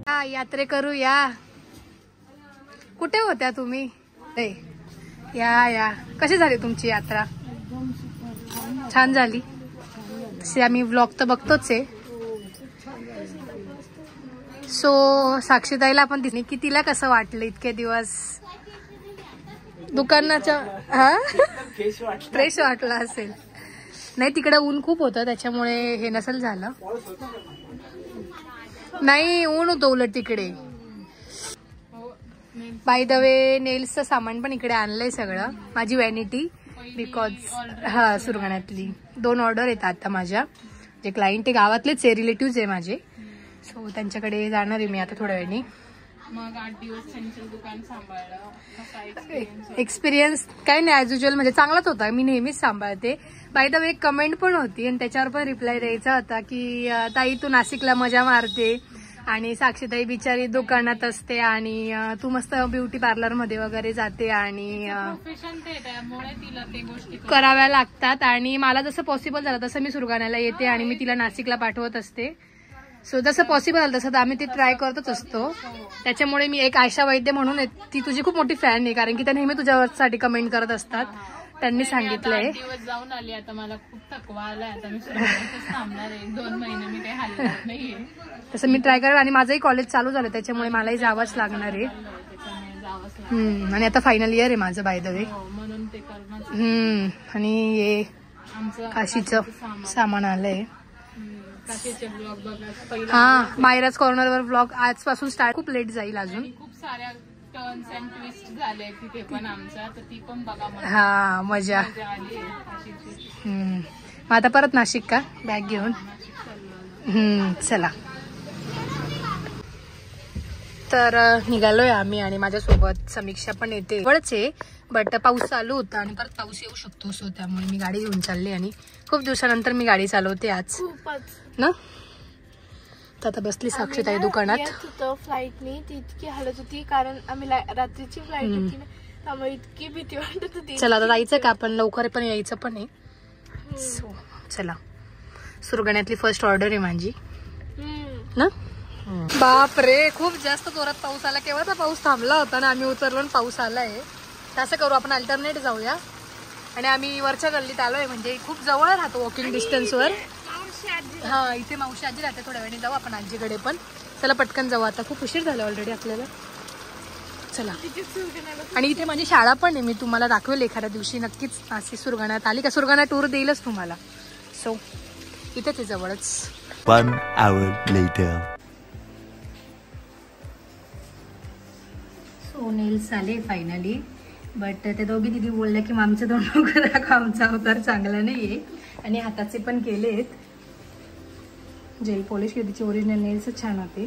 यात्रे करू या. कुठे होत्या तुम्ही? या या. कशी झाली तुमची यात्रा? छान झाली. आम्ही व्लॉग तर बघतोच आहे. सो साक्षीताईला पण तिने की तिला कसं वाटलं इतके दिवस दुकानाच्या? फ्रेश वाटलं असेल. नाही तिकडे ऊन खूप होतं त्याच्यामुळे हे नसेल झालं. नाही ऊन होतं उलट तिकडे. बाय द वे नेल्सचं सामान पण इकडे आणलंय सगळं. माझी वॅनिटी बिकॉज सुरगाण्यातली 2 ऑर्डर येतात आता माझ्या. जे क्लायंट ते गावातलेच आहे, रिलेटिव्ह आहे माझे. सो त्यांच्याकडे जाणार आहे मी आता थोड्या वेळाने. मग 8 दिवस त्यांचं दुकान सांभाळलं. एक्सपिरियन्स काय नाही ॲज युजल म्हणजे चांगलाच होता. मी नेहमीच सांभाळते. बाय द वे एक कमेंट पण होती आणि त्याच्यावर पण रिप्लाय द्यायचा होता की ताई तू नाशिकला मजा मारते आणि साक्षीताई बिचारी दुकानात असते आणि तू मस्त ब्युटी पार्लर मध्ये वगैरे जाते आणि कराव्या लागतात. आणि मला जसं पॉसिबल झालं तसं मी सुरगाण्याला येते आणि मी तिला नाशिकला पाठवत असते. सो जसं पॉसिबल झालं तसं आम्ही ते ट्राय करतच असतो. त्याच्यामुळे मी एक आयशा वैद्य म्हणून ती तुझी खूप मोठी फॅन आहे कारण की त्या नेहमी तुझ्यासाठी कमेंट करत असतात. त्यांनी सांगितलंय. दिवस जाऊन आली आता मला खूप थकवा आलाय. आता मी थांबणार आहे. 2 महिने मी काही हलणार नाहीये. तसं मी ट्राय करेन आणि माझंही कॉलेज चालू झालं त्याच्यामुळे मलाही जावंच लागणार आहे. आणि आता फायनल इयर आहे माझं बाय द वे. म्हणून ते आणि हे काशीचं सामान आलंय. हा मायराज कॉर्नरवर व्लॉग आजपासून स्टार्ट. खूप लेट जाईल अजून. खूप साऱ्या टर्न्स अँड ट्विस्ट झाले तिथे पण आमच्या. तर ती पण बघा. हा मजा. मग आता परत नाशिक का बॅग घेऊन? चला. तर निघालोय आम्ही आणि माझ्यासोबत समीक्षा पण येते. जवळचे बट पाऊस चालू होता आणि परत पाऊस येऊ शकतो. सो त्यामुळे मी गाडी घेऊन चालली आणि खूप दिवसानंतर मी गाडी चालवते आज ना. तर आता बसली साक्षीताई दुकानात. फ्लाईटनी ती इतकी हालत होती कारण आम्ही रात्रीची फ्लाईट होती ना त्यामुळे इतकी भीती वाटत होती. चला आता जायचं का आपण? लवकर पण यायचं पण आहे. सो चला. सुरगाण्यातली फर्स्ट ऑर्डर आहे माझी ना. बाप रे खूप जास्त जोरात पाऊस आला. केव्हाचा पाऊस थांबला होता ना आम्ही उतरलो आणि पाऊस आलाय. असं करू आपण अल्टरनेट जाऊया. आणि आम्ही वरच्या गल्लीत आलोय म्हणजे खूप जवळ राहतो वॉकिंग डिस्टन्सवर. हा इथे मावशी आजी राहते. थोड्या वेळाने जाऊ आपण आजीकडे पण. चला पटकन जाऊ आता. खूप उशीर झाला ऑलरेडी आपल्याला. चला. आणि इथे माझी शाळा पण आहे. मी तुम्हाला दाखवेल एखाद्या दिवशी नक्कीच. नाशिक सुरगाण्यात आली का सुरगाणा टूर देईलच तुम्हाला. सो इथेच आहे जवळच. 1 hour later. सो नेल्स आले फायनली. बट ते दोघी दिदी बोलल्या की आमचं दोन लवकर दाखवा आमचा अवतार चांगला नाहीये. आणि हाताचे पण केलेत. जेल पॉलिश केली. तिचे ओरिजिनल नेल्स छान होते.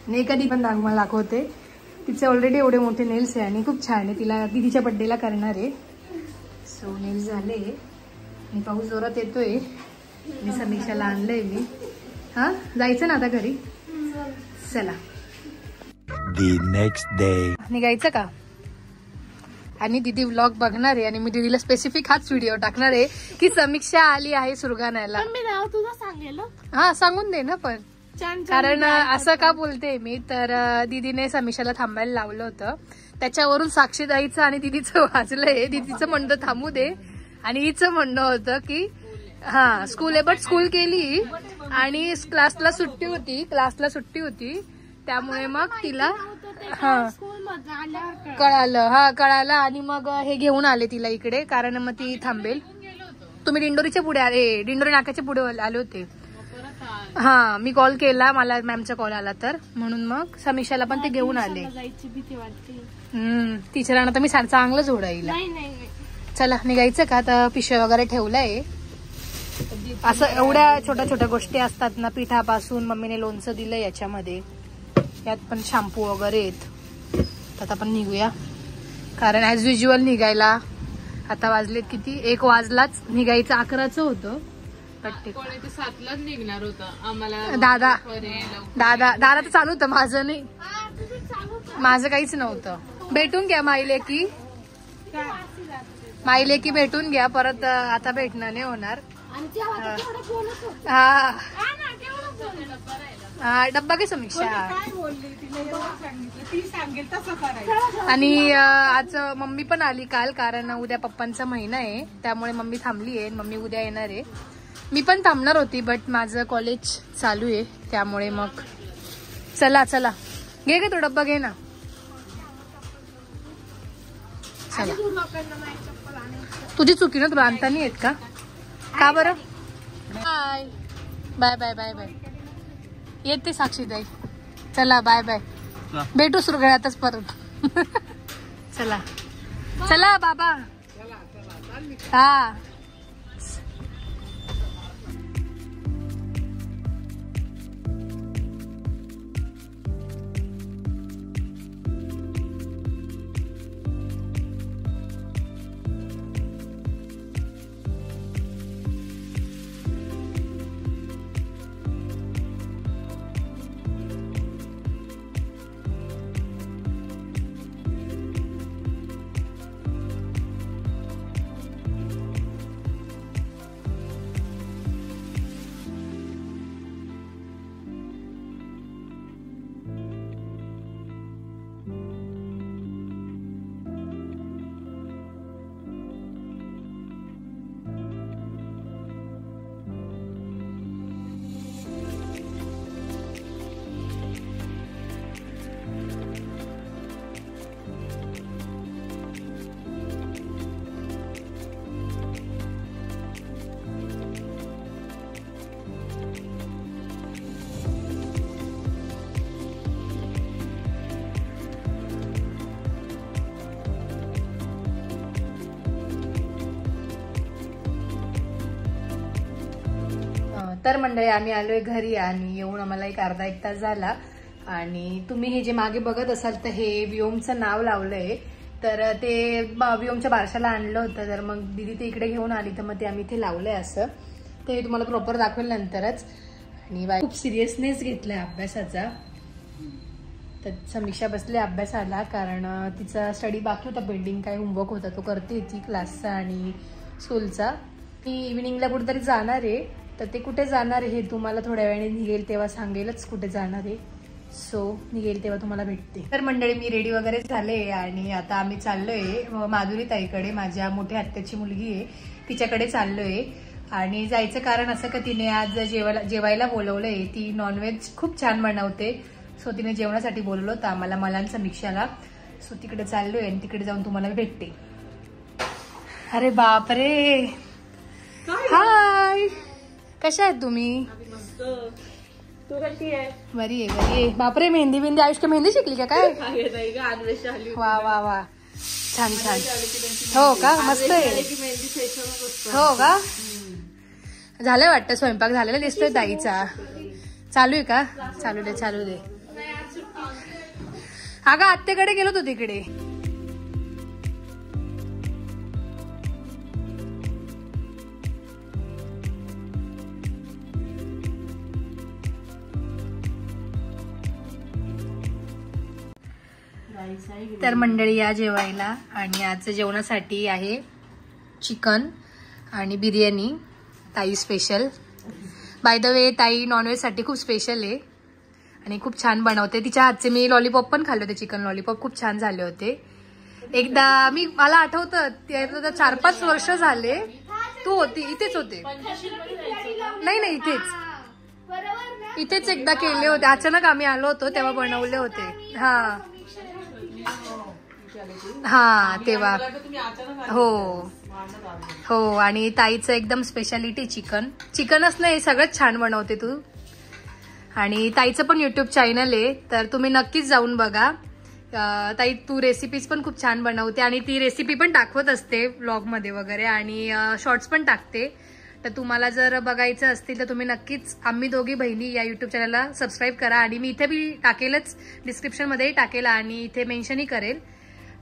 आणि कधी पण मला दाखवते. तिचे ऑलरेडी एवढे मोठे नेल्स आहे आणि खूप छान आहे. तिला दिदीच्या बड्डेला करणार आहे. सो नेल्स झाले आणि पाऊस जोरात येतोय. मी समीक्षाला आणलंय मी. हा जायचं ना आता घरी. चला. The next day. निघायचं का? आणि दीदी व्लॉग बघणार आहे आणि मी दीदीला स्पेसिफिक हाच व्हिडिओ टाकणार आहे की समीक्षा आली आहे सुरगाण्याला. मी नाव तुझं सांगेल. हा सांगून दे ना पण. कारण असं का बोलते मी तर दीदीने समीक्षाला थांबायला लावलं होतं. त्याच्यावरून साक्षीताईचं आणि दीदीचं वाजलंय. दीदीचं म्हणणं थांबू दे आणि हिचं म्हणणं होतं की हा स्कूल आहे. बट स्कूल केली आणि क्लासला सुट्टी होती त्यामुळे मग तिला कळालं आणि मग हे घेऊन आले तिला इकडे कारण मग ती थांबेल. तुम्ही दिंडोरीच्या पुढे आले. दिंडोरी नाक्याच्या पुढे आले होते. हा मी कॉल केला. मला मॅमचा कॉल आला तर म्हणून मग समीक्षाला पण ते घेऊन आले. टीचरांना तर मी चांगलं जोडायला. चला निघायचं का? आता पिशव्या वगैरे ठेवलंय. असं एवढ्या छोट्या छोट्या गोष्टी असतात ना. पिठापासून मम्मीने लोणचं दिलं याच्यामध्ये. यात पण शॅम्पू वगैरे आहेत. आता आपण निघूया कारण ऍज युज्युअल निघायला आता वाजलेत किती? 1 वाजलाच. निघायचं 11चं होतं. 7लाच निघणार होतं आम्हाला. दादा तर चालू होतं. माझं नाही. माझं काहीच नव्हतं. भेटून घ्या माईले की भेटून घ्या. परत आता भेटणं नाही होणार. हा डब्बा काय समीक्षा. आणि आज मम्मी पण आली काल, कारण उद्या पप्पांचा महिना आहे त्यामुळे मम्मी थांबली आहे. मम्मी उद्या येणार आहे. मी पण थांबणार होती बट माझं कॉलेज चालू आहे त्यामुळे मग चला चला. घे का तो डब्बा, घे ना. चला. तुझी चुकी ना, तुला आणता नाही येत का बरं. Bye bye bye bye bye. येते साक्षीताई. चला बाय बाय. भेटू सुरगळ्यातच परत. चला चला बाबा. हा. तर मंडळी आम्ही आलोय घरी आणि येऊन आम्हाला एक अर्धा एक तास झाला. आणि तुम्ही हे जे मागे बघत असाल तर हे व्योमचं नाव लावलंय. तर ते व्योमच्या बारशाला आणलं होतं, तर मग दीदी ते इकडे घेऊन आली तर मग ते आम्ही इथे लावलंय. असं ते तुम्हाला प्रॉपर दाखवेल नंतरच. आणि खूप सिरियसनेस घेतलाय अभ्यासाचा. तर समीक्षा बसले अभ्यासाला, कारण तिचा स्टडी बाकी होता, पेंडिंग काय होमवर्क होता तो करते ती क्लासचा आणि स्कूलचा. मी इव्हिनिंगला कुठेतरी जाणार आहे, तर ते कुठे जाणार आहे हे तुम्हाला थोड्या वेळाने निघेल तेव्हा सांगेलच कुठे जाणार आहे. सो निघेल तेव्हा तुम्हाला भेटते. तर मंडळी मी रेडी वगैरे झाले आणि आता आम्ही चाललोय माधुरी ताईकडे. माझ्या मोठ्या आत्याची मुलगी आहे, तिच्याकडे चाललोय. आणि जायचं कारण असं का तिने आज जेवायला बोलवलंय. ती नॉनव्हेज खूप छान बनवते, सो तिने जेवणासाठी बोलवलं होतं आम्हाला, मला आणि समीक्षाला. सो तिकडे चाललोय आणि तिकडे जाऊन तुम्हाला भेटते. अरे बापरे, हाय, कशा आहेत तुम्ही? तू कशी आहे? बरी आहे बरी आहे. बापरे, मेहंदी बिंदी आयुष्य मेहंदी शिकली का काय? वा वा वा, छान छान. हो का, मस्त आहे. हो का, झालंय वाटतं स्वयंपाक झालेला दिसतोय ताईचा. चालू आहे का? चालू दे चालू दे. अगं आत्याकडे गेलो होतो तिकडे. तर मंडळी या जेवायला, आणि आज जेवणासाठी आहे चिकन आणि बिर्याणी, ताई स्पेशल. बाय द वे ताई नॉनव्हेज साठी खूप स्पेशल आहे आणि खूप छान बनवते. तिच्या हातचे मी लॉलीपॉप पण खाल्ले होते, चिकन लॉलीपॉप खूप छान झाले होते. एकदा मला आठवतं 4-5 वर्ष झाले तू होती इथेच होते. नाही इथेच एकदा केले होते. अचानक आम्ही आलो होतो तेव्हा बनवले होते. हा तेव्हा हो हो. आणि ताईचं एकदम स्पेशालिटी चिकनच नाही, सगळंच छान बनवते तू. आणि ताईचं पण युट्यूब चॅनल आहे, तर तुम्ही नक्कीच जाऊन बघा. ताई तू रेसिपीज पण खूप छान बनवते आणि ती रेसिपी पण टाकवत असते व्लॉग मध्ये वगैरे, आणि शॉर्ट्स पण टाकते. तर तुम्हाला जर बघायचं असतील तर तुम्ही नक्कीच आम्ही दोघी बहिणी या युट्यूब चॅनलला सबस्क्राईब करा. आणि मी इथे बी टाकेलच, डिस्क्रिप्शन मध्येही टाकेल आणि इथे मेन्शनही करेल.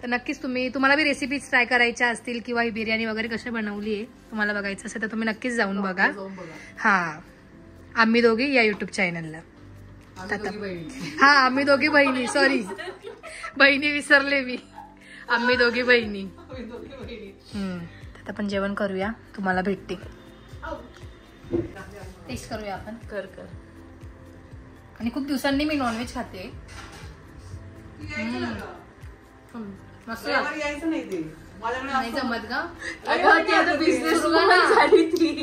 तर नक्कीच तुम्हाला बी रेसिपीज ट्राय करायच्या असतील किंवा ही बिर्याणी वगैरे कशी बनवली आहे तुम्हाला बघायचं असेल तर तुम्ही नक्कीच जाऊन बघा. हा, आम्ही दोघी या युट्यूब चॅनलला. हा, आम्ही दोघी बहिणी, सॉरी बहिणी विसरले मी, आम्ही दोघी बहिणी. आता आपण जेवण करूया, तुम्हाला भेटते. टेस्ट करूया आपण. कर आणि खूप दिवसांनी मी नॉनव्हेज खाते. मस्त नाही जमत का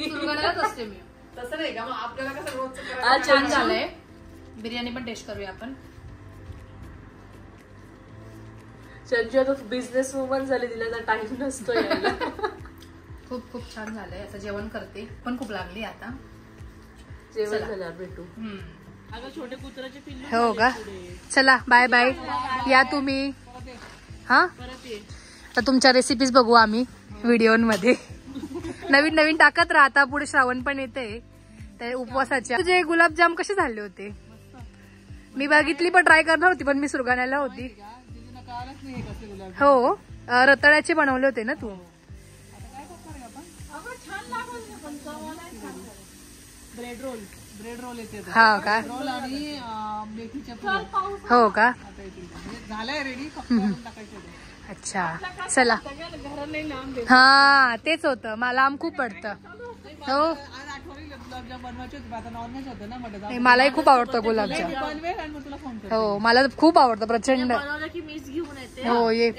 सुरगाण्यालाच असते मी. तसं नाही का, मग आपल्याला कसं रोज छान झालंय. बिर्याणी पण टेस्ट करूया आपण. संजू आता बिझनेस वुमन झाली, तिला टाइम नसतो यायला. खूप खूप छान झालंय. आता जेवण करते, पण खूप लागली आता. जेवण झाल्यावर भेटू. छोटे कुत्र्याचे पिल्लू हो का, चला बाय बाय. या तुम्ही. हा तर तुमच्या रेसिपीज बघू आम्ही व्हिडिओमध्ये. नवीन नवीन टाकत राहता. पुढे श्रावण पण येते, ते उपवासाच्या. तुझे गुलाबजाम कसे झाले होते? मी बघितली पण ट्राय करणार होती, पण मी सुरगाण्याला होती. हो, रताळ्याचे बनवले होते ना तू. ब्रेड रोल येते. हा का, रोल आणि मेथीच्या हो का, झालंय रेडी, फक्त टाकायचं. अच्छा चला. हा तेच होतं, मला आम खूप पडतं. हो नाही, मलाही खूप आवडतं गुलाबजाम. हो मला खूप आवडतं प्रचंड. हो ये.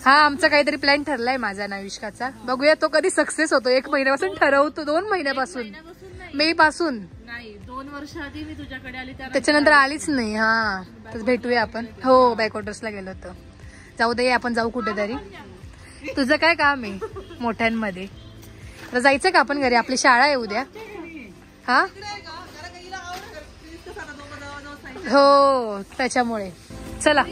हा आमचा काहीतरी प्लॅन ठरलाय माझा नाविष्काचा. बघूया तो कधी सक्सेस होतो. 1 महिन्यापासून ठरवतो. 2 महिन्यापासून, मे पासून. 2 वर्ष आधी मी तुझ्याकडे आली, त्याच्यानंतर आलीच नाही. हा तर भेटूया आपण. हो बॅकवॉटर्सला गेलो होतो. जाऊ दे, आपण जाऊ कुठेतरी. तुझं काय काम आहे मोठ्यांमध्ये? तर जायचं का आपण घरी? आपली शाळा आहे उद्या. हा हो त्याच्यामुळे चला.